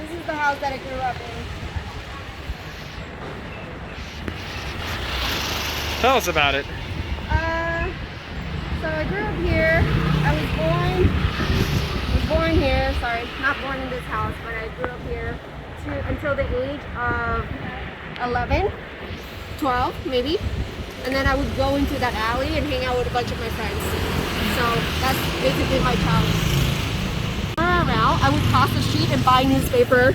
This is the house that I grew up in. Tell us about it. So I grew up here. I was born here. Sorry, not born in this house, but I grew up here until the age of 11, 12 maybe. And then I would go into that alley and hang out with a bunch of my friends. So that's basically my childhood. Around, I would cross the street and buy newspaper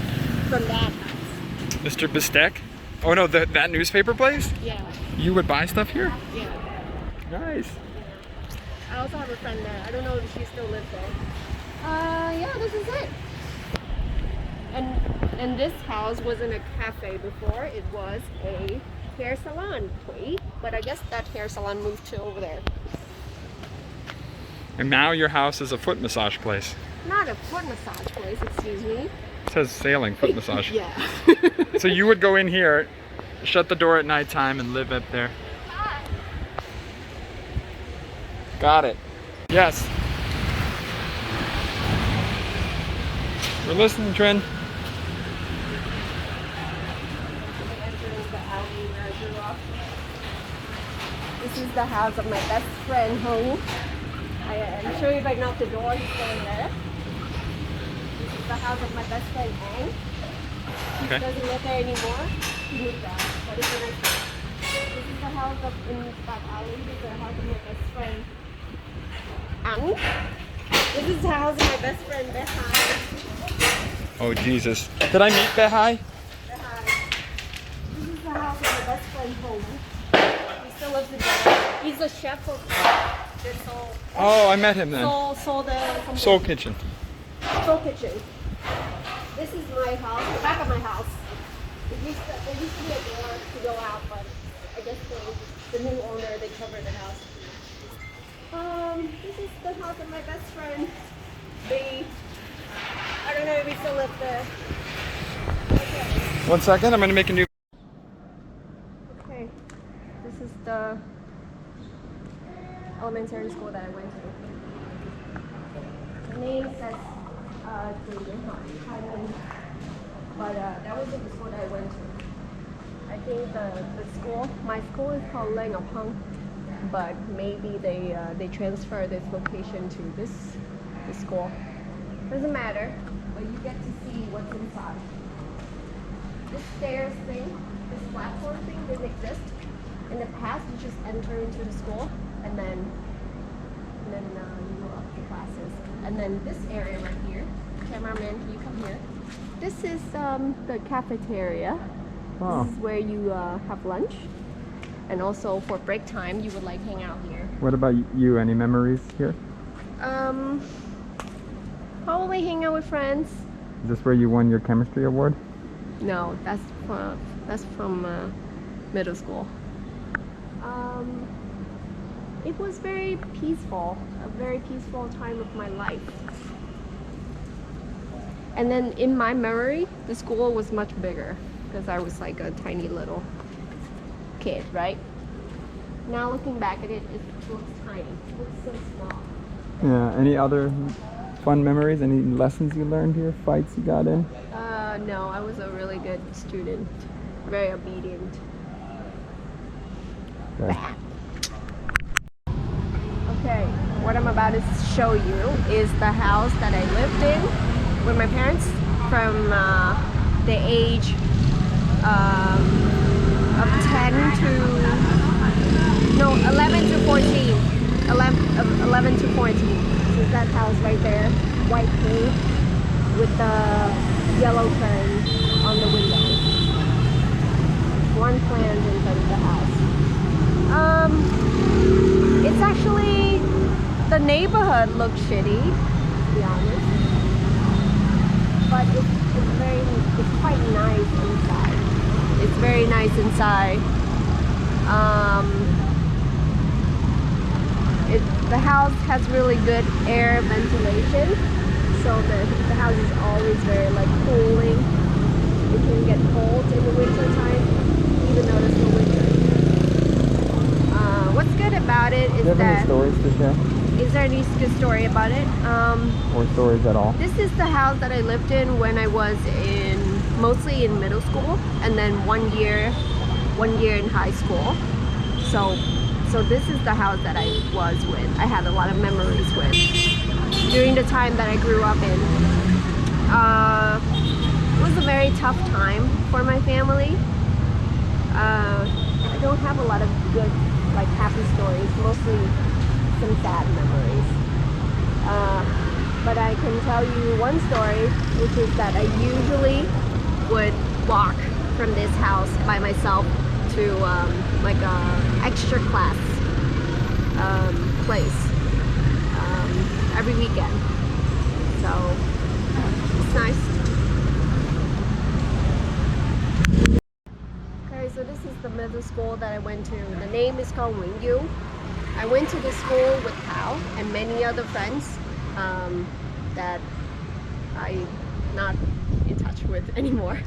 from that house. Mr. Bistek? Oh no, that newspaper place? Yeah. You would buy stuff here? Yeah. Nice. I also have a friend there. I don't know if she still lives there. Yeah, this is it. And this house wasn't a cafe before. It was a hair salon place, but I guess that hair salon moved to over there. And now your house is a foot massage place. Not a foot massage place, excuse me. It says sailing foot massage. Yeah. So you would go in here, shut the door at nighttime, and live up there. Got it. Yes. We're listening, Trin. This is the house of my best friend, Hong. I'm sure if I knock the door, he's going there. This is the house of my best friend, Hong. Okay. He doesn't live there anymore. He moved out, but it's a nice house. This is the house in that alley. This is the house of my best friend, Ang. This is the house of my best friend, Behai. Oh, Jesus. Did I meet Behai? Behai. This is the house of my best friend, Hong. He still lives in there. He's a chef of this Seoul. Oh, I met him then. Soul Kitchen. Soul Kitchen. This is my house, the back of my house. There used to be a door to go out, but I guess the new owner, they covered the house. This is the house of my best friend, B. I don't know if he still lives there. Okay. 1 second, I'm gonna make a new. Okay. This is the elementary school that I went to. The name says Trinh'S, but that wasn't the school that I went to. I think the school, my school is called Lengapang, but maybe they transfer this location to this school. Doesn't matter, but you get to see what's inside. This stairs thing, this platform thing didn't exist. In the past, you just enter into the school and then you go up to classes. And then this area right here, cameraman, can you come here? This is the cafeteria. Wow. This is where you have lunch. And also for break time, you would like hang out here. What about you? Any memories here? Probably hang out with friends. Is this where you won your chemistry award? No, that's from middle school. It was very peaceful, a very peaceful time of my life. And then in my memory, the school was much bigger because I was like a tiny little kid, right? Now looking back at it, it looks tiny. It looks so small. Yeah. Any other fun memories? Any lessons you learned here? Fights you got in? No, I was a really good student. Very obedient. Okay. Okay, what I'm about to show you is the house that I lived in with my parents from the age of 11 to 14. 11 to 14. This is that house right there, white paint with the yellow curtains on the windows. One plant in front of the house. It's actually, the neighborhood looks shitty, to be honest. But it's quite nice inside. It's very nice inside. The house has really good air ventilation, so the house is always very like cooling. It can get cold in the winter time, even though there's no winter. What's good about it is Do you have that any stories to share? Is there any good story about it? Or stories at all? This is the house that I lived in when I was mostly in middle school, and then 1 year in high school. So this is the house that I was with. I had a lot of memories with during the time that I grew up in. It was a very tough time for my family. I don't have a lot of good, like, happy stories, mostly some sad memories. But I can tell you one story, which is that I usually would walk from this house by myself to like a extra class place every weekend. So it's nice. Okay, so this is the middle school that I went to. The name is called Wingyu. I went to this school with Hal and many other friends that I'm not in touch with anymore.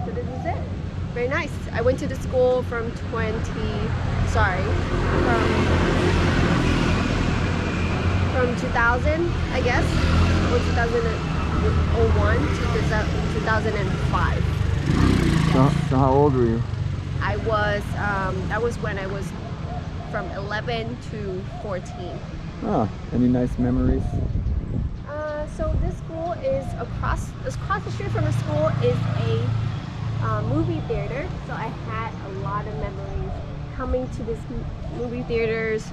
So this is it. Very nice. I went to the school from 2000, I guess, or 2001 to 2005. So how old were you? I was, that was when I was from 11 to 14. Oh, any nice memories? So this school is across the street from the school is a movie theater. So I had a lot of memories coming to this movie theaters,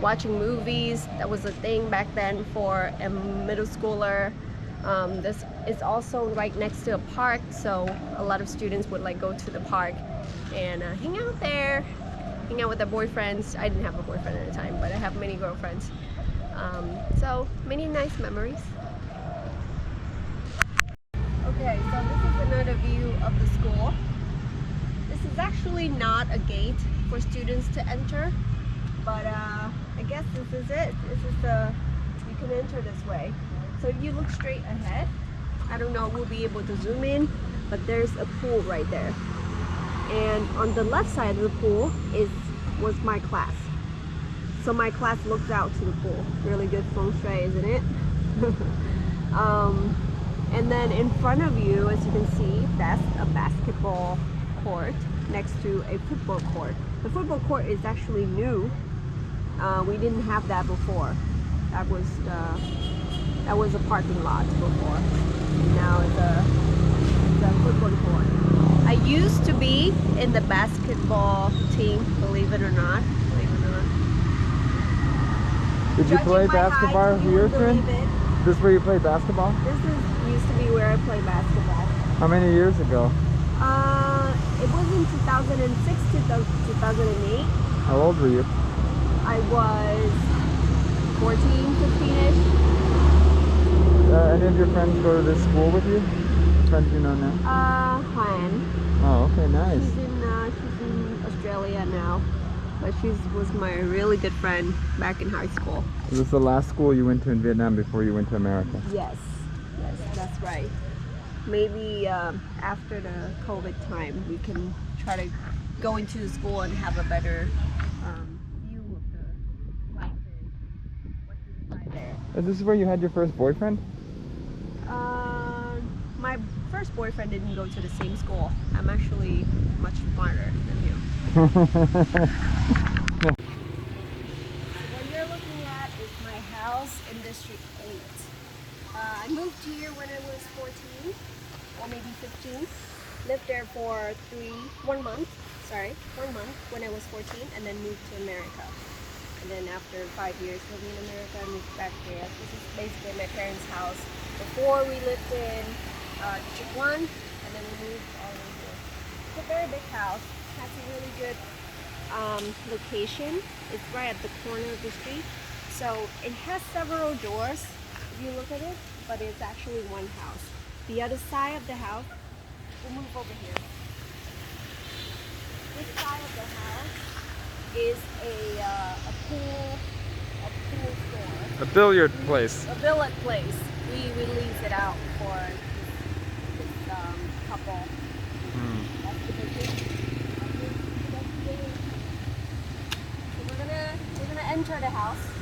watching movies. That was a thing back then for a middle schooler. This is also right next to a park, so a lot of students would like go to the park and hang out there, hang out with their boyfriends. I didn't have a boyfriend at the time, but I have many girlfriends. So many nice memories. Okay, so this is another view of the school. This is actually not a gate for students to enter, but I guess this is it. This is you can enter this way. So if you look straight ahead, I don't know if we'll be able to zoom in, but there's a pool right there. And on the left side of the pool was my class. So my class looked out to the pool. Really good feng shui, isn't it? And then in front of you, as you can see, that's a basketball court next to a football court. The football court is actually new. We didn't have that before. That was a parking lot before. Now it's a football court. I used to be in the basketball team, believe it or not. Did you play basketball here, Trin? This is where you played basketball? This used to be where I played basketball. How many years ago? It was in 2006 to 2008. How old were you? I was 14, 15-ish. Any of your friends go to this school with you? Friends you know now? Han. Oh, okay, nice. She's in Australia now. But she was my really good friend back in high school. Was this the last school you went to in Vietnam before you went to America? Yes, that's right. Maybe after the COVID time, we can try to go into the school and have a better view of the classes, what's inside there. Is this where you had your first boyfriend? My first boyfriend didn't go to the same school. I'm actually much smarter than him. What you're looking at is my house in District 8. I moved here when I was 14 or maybe 15. Lived there for 1 month when I was 14, and then moved to America. And then after 5 years living in America, I moved back here. This is basically my parents' house. Before we lived in District 1, and then we moved all the way here. It's a very big house. Has a really good location. It's right at the corner of the street. So it has several doors if you look at it, but it's actually one house. The other side of the house, we'll move over here. This side of the house is a pool store. A billiard place. A billiard place. We lease it out for this couple. That's the business. So we're gonna for the house.